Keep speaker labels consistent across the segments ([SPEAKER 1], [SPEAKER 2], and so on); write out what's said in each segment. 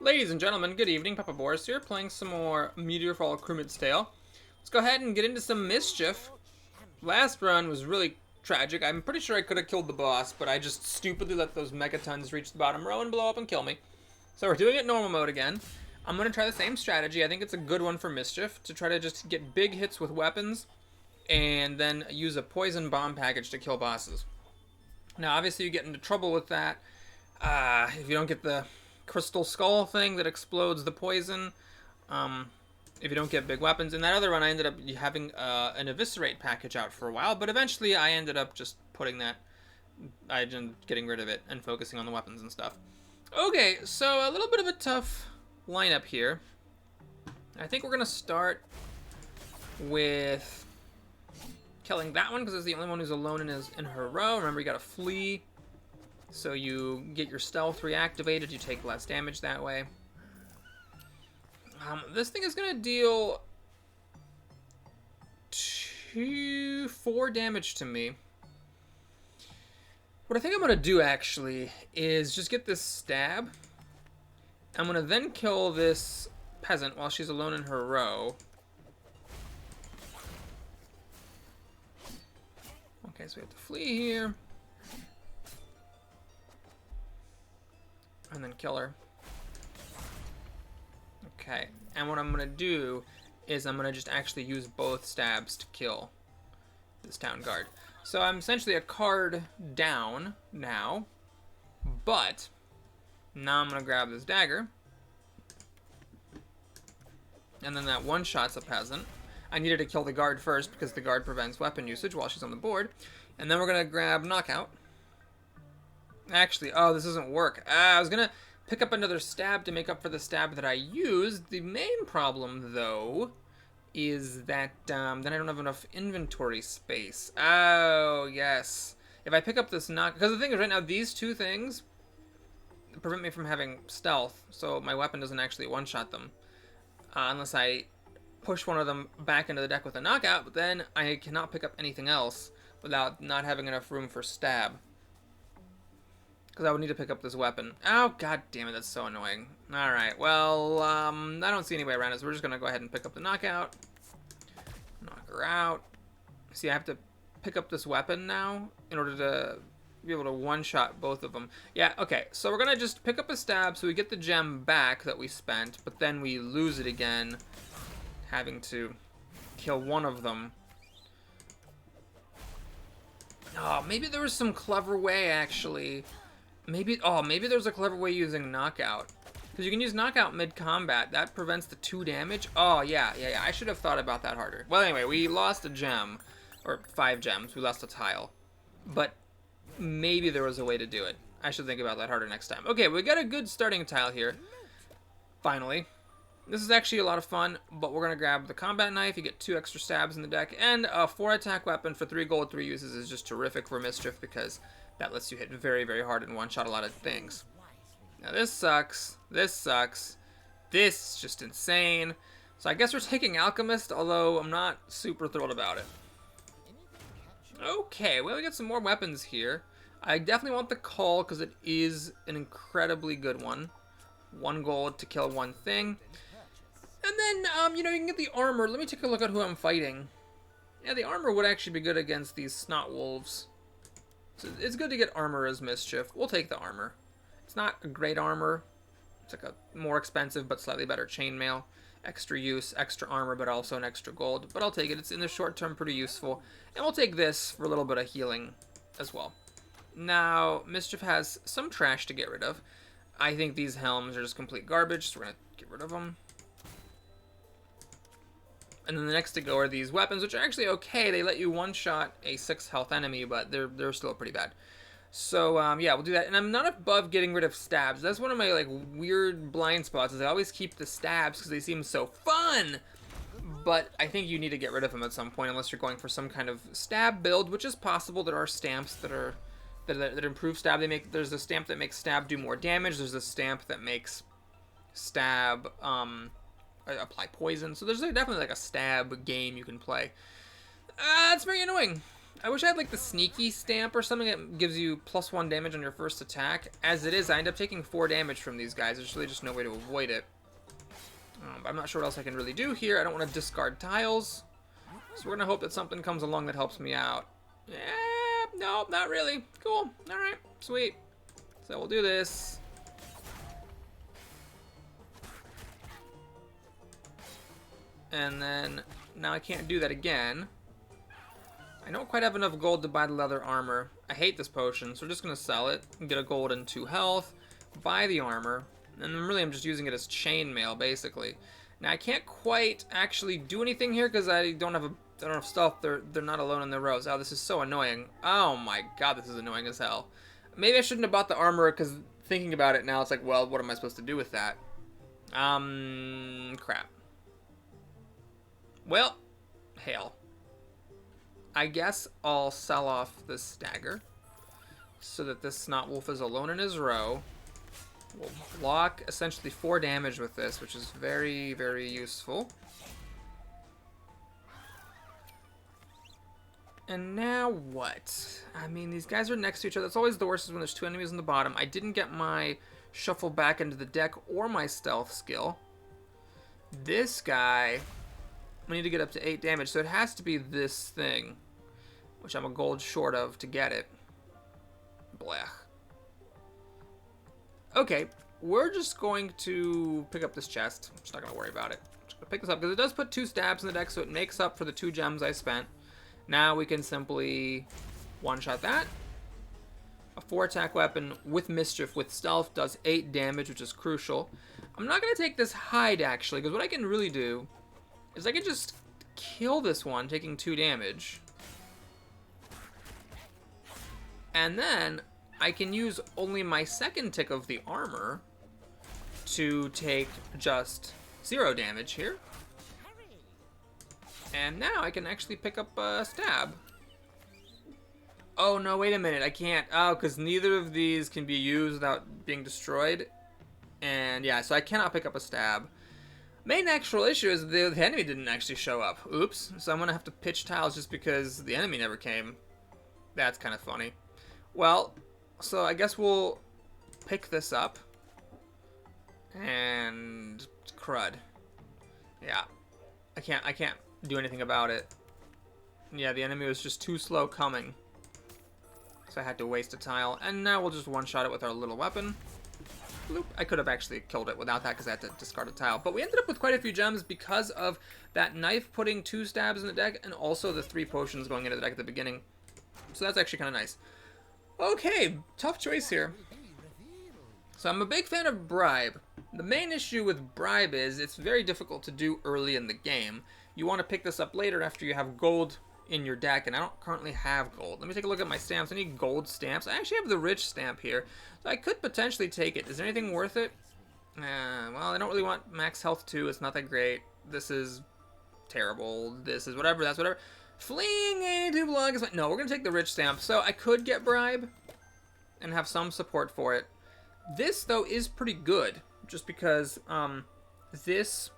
[SPEAKER 1] Ladies and gentlemen, good evening. Papa Boris here, playing some more Meteor Fall Krumit's Tale. Let's go ahead and get into some Mischief. Last run was really tragic. I'm pretty sure I could have killed the boss, but I just stupidly let those megatons reach the bottom row and blow up and kill me. So we're doing it normal mode again. I'm going to try the same strategy. I think it's a good one for Mischief, to try to just get big hits with weapons and then use a poison bomb package to kill bosses. Now, obviously, you get into trouble with that if you don't get the crystal skull thing that explodes the poison. If you don't get big weapons. In that other run, I ended up having an eviscerate package out for a while, but eventually I ended up just putting that, getting rid of it and focusing on the weapons and stuff. Okay, so a little bit of a tough lineup here. I think we're gonna start with killing that one because it's the only one who's alone in her row. Remember, you gotta flee, so you get your stealth reactivated. You take less damage that way. This thing is gonna deal 4 damage to me. What I think I'm gonna do actually is just get this stab. I'm gonna then kill this peasant while she's alone in her row. Okay, so we have to flee here. And then kill her. Okay, and what I'm gonna do is I'm gonna just actually use both stabs to kill this town guard. So I'm essentially a card down now, but now I'm gonna grab this dagger, and then that one-shots a peasant. I needed to kill the guard first because the guard prevents weapon usage while she's on the board, and then we're gonna grab knockout. Actually, oh, this doesn't work. I was gonna pick up another stab to make up for the stab that I used. The main problem, though, is that then I don't have enough inventory space. Oh, yes. If I pick up this knock... Because the thing is, right now, these two things prevent me from having stealth, so my weapon doesn't actually one-shot them. Unless I push one of them back into the deck with a knockout, but then I cannot pick up anything else without not having enough room for stab. Because I would need to pick up this weapon. Oh, god damn it, that's so annoying. Alright, well, I don't see any way around it, so we're just going to go ahead and pick up the knockout. Knock her out. See, I have to pick up this weapon now in order to be able to one-shot both of them. Yeah, okay, so we're going to just pick up a stab so we get the gem back that we spent, but then we lose it again, having to kill one of them. Oh, maybe there was some clever way, actually. Maybe there's a clever way using knockout. Because you can use knockout mid-combat. That prevents the 2 damage. Oh, yeah. I should have thought about that harder. Well, anyway, we lost a gem. Or 5 gems. We lost a tile. But maybe there was a way to do it. I should think about that harder next time. Okay, we got a good starting tile here. Finally. This is actually a lot of fun, but we're going to grab the combat knife. You get 2 extra stabs in the deck. And a 4 attack weapon for 3 gold, 3 uses is just terrific for Mischief because that lets you hit very, very hard and one-shot a lot of things. Now this sucks. This sucks. This is just insane. So I guess we're taking Alchemist, although I'm not super thrilled about it. Okay, well, we got some more weapons here. I definitely want the Call because it is an incredibly good one. 1 gold to kill 1 thing. And then, you can get the armor. Let me take a look at who I'm fighting. Yeah, the armor would actually be good against these snot wolves. So it's good to get armor as Mischief. We'll take the armor. It's not a great armor. It's like a more expensive but slightly better chainmail. Extra use, extra armor, but also an extra gold. But I'll take it. It's in the short term pretty useful. And we'll take this for a little bit of healing as well. Now, Mischief has some trash to get rid of. I think these helms are just complete garbage, so we're going to get rid of them. And then the next to go are these weapons, which are actually okay. They let you one-shot a 6 health enemy, but they're still pretty bad. So, yeah, we'll do that. And I'm not above getting rid of stabs. That's one of my, weird blind spots, is I always keep the stabs because they seem so fun. But I think you need to get rid of them at some point, unless you're going for some kind of stab build, which is possible. There are stamps that improve stab. There's a stamp that makes stab do more damage. There's a stamp that makes stab, apply poison. So there's definitely a stab game you can play. It's very annoying. I wish I had like the sneaky stamp or something that gives you +1 damage on your first attack. As it is, I end up taking 4 damage from these guys. There's really just no way to avoid it. I'm not sure what else I can really do here. I don't want to discard tiles. So we're going to hope that something comes along that helps me out. Yeah, no, not really. Cool. Alright, sweet. So we'll do this. And then, now I can't do that again. I don't quite have enough gold to buy the leather armor. I hate this potion, so we're just going to sell it and get a gold and 2 health, buy the armor, and then really I'm just using it as chainmail, basically. Now, I can't quite actually do anything here because I don't have stuff. They're not alone in the rows. Oh, this is so annoying. Oh my god, this is annoying as hell. Maybe I shouldn't have bought the armor because thinking about it now, it's like, well, what am I supposed to do with that? Crap. Well, hell. I guess I'll sell off this dagger so that this Snot Wolf is alone in his row. We'll block essentially 4 damage with this, which is very, very useful. And now what? I mean, these guys are next to each other. That's always the worst is when there's 2 enemies on the bottom. I didn't get my shuffle back into the deck or my stealth skill. This guy, we need to get up to 8 damage, so it has to be this thing, which I'm a gold short of to get it. Blech. Okay, we're just going to pick up this chest. I'm just not going to worry about it. I'm just going to pick this up because it does put 2 stabs in the deck, so it makes up for the 2 gems I spent. Now we can simply one-shot that. A 4-attack weapon with Mischief with stealth does 8 damage, which is crucial. I'm not going to take this hide, actually, because what I can really do is I can just kill this one, taking 2 damage. And then I can use only my second tick of the armor to take just 0 damage here. And now I can actually pick up a stab. Oh, no, wait a minute. I can't. Oh, because neither of these can be used without being destroyed. And yeah, so I cannot pick up a stab. Main actual issue is the enemy didn't actually show up. Oops. So I'm going to have to pitch tiles just because the enemy never came. That's kind of funny. Well, so I guess we'll pick this up. And crud. Yeah. I can't do anything about it. Yeah, the enemy was just too slow coming. So I had to waste a tile. And now we'll just one-shot it with our little weapon. Bloop. I could have actually killed it without that because I had to discard a tile. But we ended up with quite a few gems because of that knife putting 2 stabs in the deck and also the 3 potions going into the deck at the beginning. So that's actually kind of nice. Okay, tough choice here. So I'm a big fan of Bribe. The main issue with Bribe is it's very difficult to do early in the game. You want to pick this up later after you have gold in your deck, and I don't currently have gold. Let me take a look at my stamps. I need gold stamps. I actually have the rich stamp here, so I could potentially take it. Is there anything worth it? Well, I don't really want max health 2. It's not that great. This is terrible. This is whatever. That's whatever. Fleeing into block is fine. No, we're going to take the rich stamp. So I could get Bribe and have some support for it. This, though, is pretty good, just because this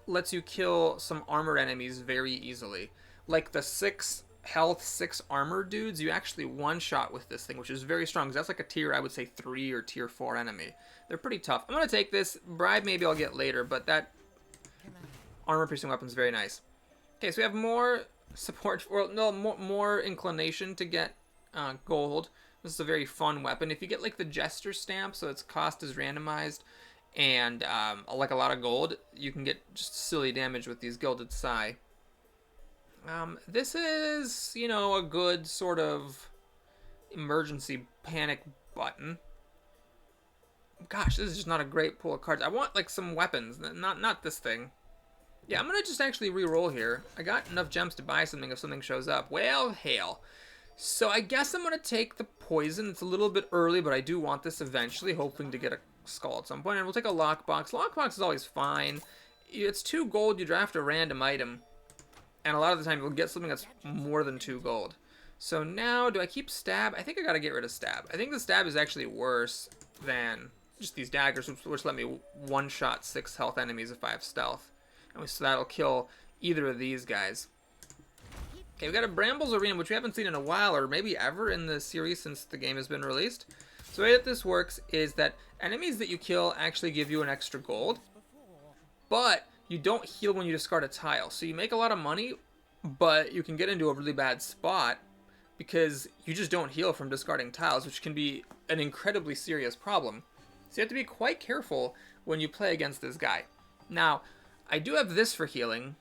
[SPEAKER 1] lets you kill some armored enemies very easily. Like the 6 health, 6 armor dudes, you actually one-shot with this thing, which is very strong, because that's like a tier, I would say, 3 or tier 4 enemy. They're pretty tough. I'm going to take this. Bribe maybe I'll get later, but that armor-piercing weapon is very nice. Okay, so we have more support, or no, more inclination to get gold. This is a very fun weapon. If you get like the Jester stamp, so its cost is randomized, and like a lot of gold, you can get just silly damage with these Gilded Sai. This is, you know, a good sort of emergency panic button. Gosh, this is just not a great pool of cards. I want like some weapons, not this thing. Yeah, I'm gonna just actually re-roll here. I got enough gems to buy something if something shows up. Well, hail. So I guess I'm gonna take the poison. It's a little bit early, but I do want this eventually, hoping to get a skull at some point. And we'll take a lockbox. Lockbox is always fine. It's 2 gold. You draft a random item, and a lot of the time you'll get something that's more than 2 gold. So now, do I keep stab? I think I gotta get rid of stab. I think the stab is actually worse than just these daggers, which let me one-shot 6 health enemies if I have stealth. And so that'll kill either of these guys. Okay, we got a Brambles Arena, which we haven't seen in a while, or maybe ever in the series since the game has been released. So the way that this works is that enemies that you kill actually give you an extra gold, but you don't heal when you discard a tile. So you make a lot of money, but you can get into a really bad spot because you just don't heal from discarding tiles, which can be an incredibly serious problem. So you have to be quite careful when you play against this guy. Now, I do have this for healing,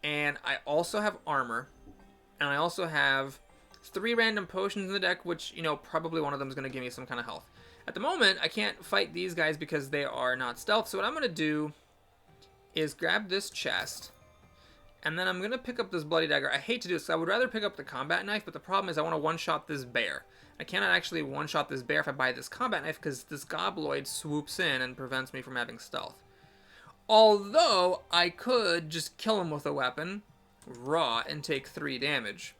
[SPEAKER 1] and I also have armor, and I also have 3 random potions in the deck, which, you know, probably one of them is going to give me some kind of health. At the moment, I can't fight these guys because they are not stealth, so what I'm going to do is grab this chest, and then I'm going to pick up this bloody dagger. I hate to do this, I would rather pick up the combat knife, but the problem is I want to one-shot this bear. I cannot actually one-shot this bear if I buy this combat knife because this gobloid swoops in and prevents me from having stealth. Although, I could just kill him with a weapon, raw, and take 3 damage.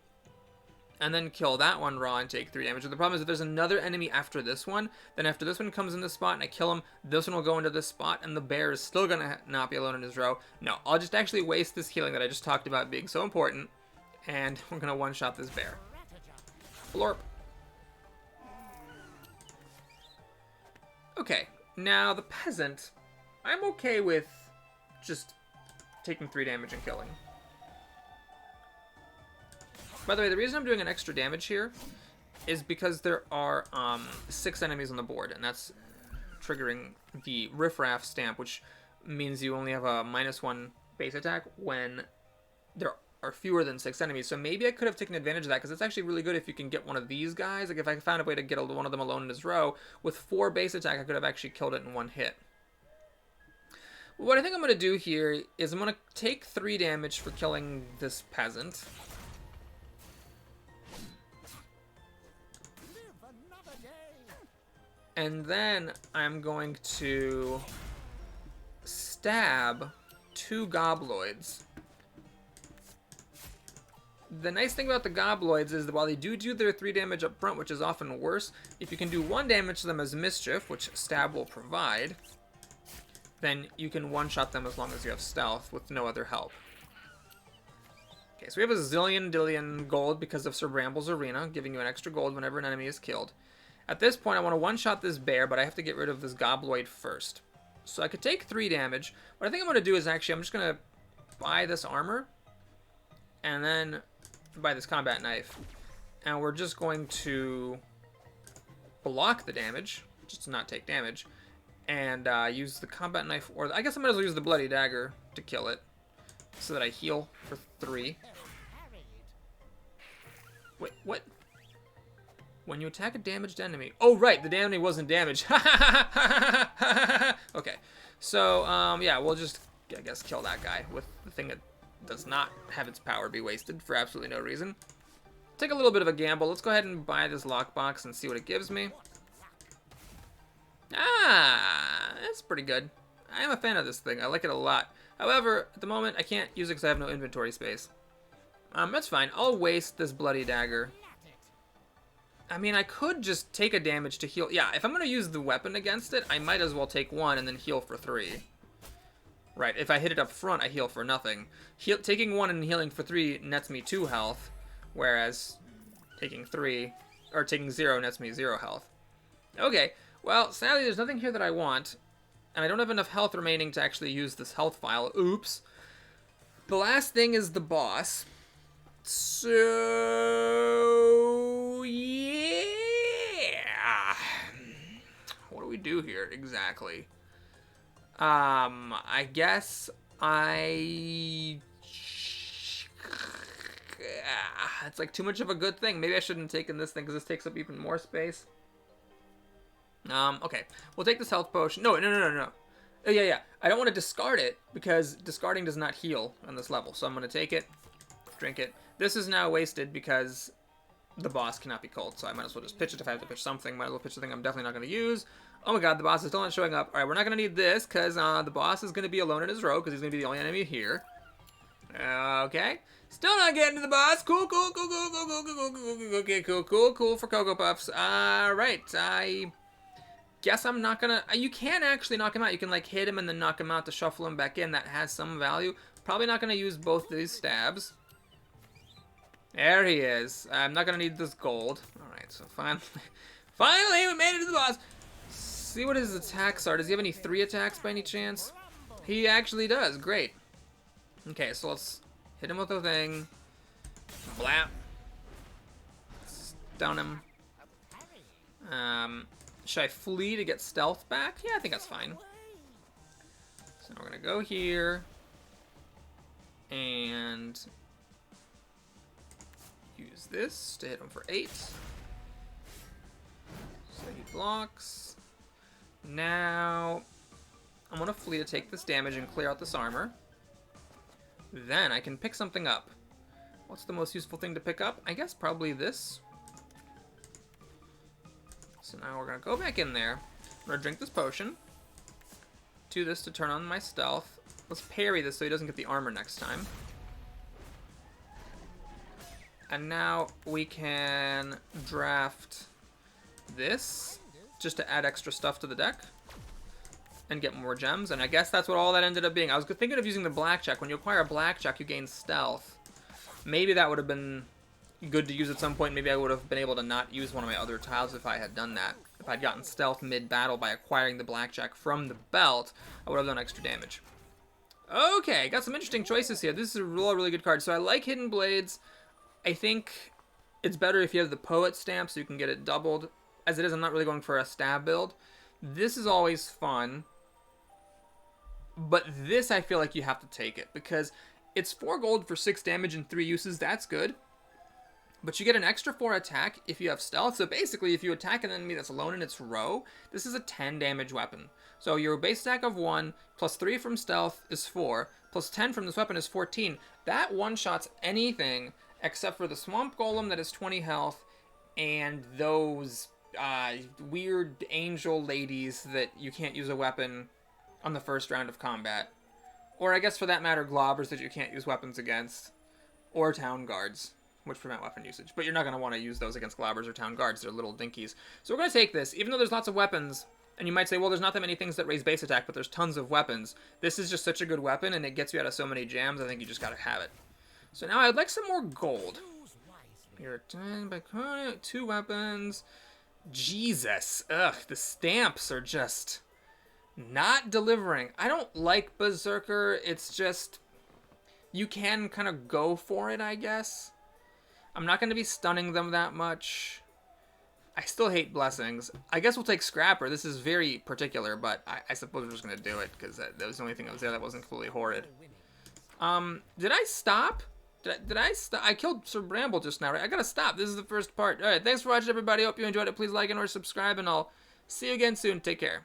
[SPEAKER 1] And then kill that one raw and take 3 damage. But the problem is if there's another enemy after this one, then after this one comes in this spot and I kill him, this one will go into this spot and the bear is still going to not be alone in his row. No, I'll just actually waste this healing that I just talked about being so important, and we're going to one-shot this bear. Blorp. Okay, now the peasant, I'm okay with just taking 3 damage and killing. By the way, the reason I'm doing an extra damage here is because there are 6 enemies on the board, and that's triggering the RIFFRAFF stamp, which means you only have a -1 base attack when there are fewer than 6 enemies. So maybe I could have taken advantage of that, because it's actually really good if you can get one of these guys. Like if I found a way to get one of them alone in his row, with 4 base attack, I could have actually killed it in 1 hit. What I think I'm going to do here is I'm going to take 3 damage for killing this peasant. And then I'm going to stab 2 gobloids. The nice thing about the gobloids is that while they do their 3 damage up front, which is often worse, if you can do 1 damage to them as Mischief, which stab will provide, then you can one-shot them as long as you have stealth with no other help. Okay, so we have a zillion gold because of Sir Bramble's Arena, giving you an extra gold whenever an enemy is killed. At this point, I want to one-shot this bear, but I have to get rid of this gobloid first. So I could take 3 damage. What I think I'm going to do is actually, I'm just going to buy this armor, and then buy this combat knife. And we're just going to block the damage, just to not take damage, and use the combat knife, or I guess I might as well use the bloody dagger to kill it, so that I heal for 3. Wait, what? When you attack a damaged enemy... Oh, right, the enemy wasn't damaged. Okay, so, yeah, we'll just, I guess, kill that guy with the thing that does not have its power be wasted for absolutely no reason. Take a little bit of a gamble. Let's go ahead and buy this lockbox and see what it gives me. Ah, that's pretty good. I am a fan of this thing. I like it a lot. However, at the moment, I can't use it because I have no inventory space. That's fine. I'll waste this bloody dagger. I mean, I could just take a damage to heal. Yeah, if I'm going to use the weapon against it, I might as well take 1 and then heal for 3. Right, if I hit it up front, I heal for nothing. Taking 1 and healing for 3 nets me 2 health, whereas taking 0 nets me 0 health. Okay, well, sadly, there's nothing here that I want, and I don't have enough health remaining to actually use this health file. Oops. The last thing is the boss. So, yeah. What do we do here exactly? I guess it's like too much of a good thing. Maybe I shouldn't have taken this thing because this takes up even more space. Okay. We'll take this health potion. No. Oh, yeah. I don't want to discard it because discarding does not heal on this level. So I'm going to take it, drink it. This is now wasted because the boss cannot be cold. So I might as well just pitch it if I have to pitch something. Might as well pitch the thing I'm definitely not going to use. Oh my god, the boss is still not showing up. Alright, we're not going to need this because the boss is going to be alone in his row because he's going to be the only enemy here. Okay. Still not getting to the boss. Cool for Cocoa Puffs. Alright, I guess I'm not going to... You can actually knock him out. You can like hit him and then knock him out to shuffle him back in. That has some value. Probably not going to use both of these stabs. There he is. I'm not gonna need this gold. Alright, so finally, finally we made it to the boss. See what his attacks are. Does he have any 3 attacks by any chance? He actually does. Great. Okay, so let's hit him with the thing. Blap. Stun him. Should I flee to get stealth back? Yeah, I think that's fine. So we're gonna go here and use this to hit him for 8. So he blocks. Now I'm gonna flee to take this damage and clear out this armor. Then I can pick something up. What's the most useful thing to pick up? I guess probably this. So now we're gonna go back in there. I'm gonna drink this potion. Do this to turn on my stealth. Let's parry this so he doesn't get the armor next time. And now we can draft this just to add extra stuff to the deck and get more gems. And I guess that's what all that ended up being. I was thinking of using the blackjack. When you acquire a blackjack, you gain stealth. Maybe that would have been good to use at some point. Maybe I would have been able to not use one of my other tiles if I had done that. If I'd gotten stealth mid-battle by acquiring the blackjack from the belt, I would have done extra damage. Okay, got some interesting choices here. This is a really good card. So I like Hidden Blades. I think it's better if you have the Poet stamp so you can get it doubled. As it is, I'm not really going for a stab build. This is always fun. But this, I feel like you have to take it because it's 4 gold for 6 damage and 3 uses. That's good. But you get an extra 4 attack if you have stealth. So basically, if you attack an enemy that's alone in its row, this is a 10 damage weapon. So your base attack of 1 plus 3 from stealth is 4, plus 10 from this weapon is 14. That one-shots anything except for the Swamp Golem that is 20 health and those weird angel ladies that you can't use a weapon on the first round of combat. Or I guess for that matter, globbers that you can't use weapons against. Or town guards, which prevent weapon usage. But you're not going to want to use those against globbers or town guards. They're little dinkies. So we're going to take this. Even though there's lots of weapons, and you might say, well, there's not that many things that raise base attack, but therethe's tons of weapons. This is just such a good weapon, and it gets you out of so many jams, I think you just got to have it. So now I'd like some more gold. You're 10 by 2 weapons. Jesus. Ugh, the stamps are just not delivering. I don't like Berserker. It's just, you can kind of go for it, I guess. I'm not going to be stunning them that much. I still hate Blessings. I guess we'll take Scrapper. This is very particular, but I suppose we're just going to do it because that was the only thing that was there that wasn't completely horrid. Did I stop? Did I stop? I killed Sir Bramble just now, right? I gotta stop. This is the first part. Alright, thanks for watching, everybody. Hope you enjoyed it. Please like and or subscribe, and I'll see you again soon. Take care.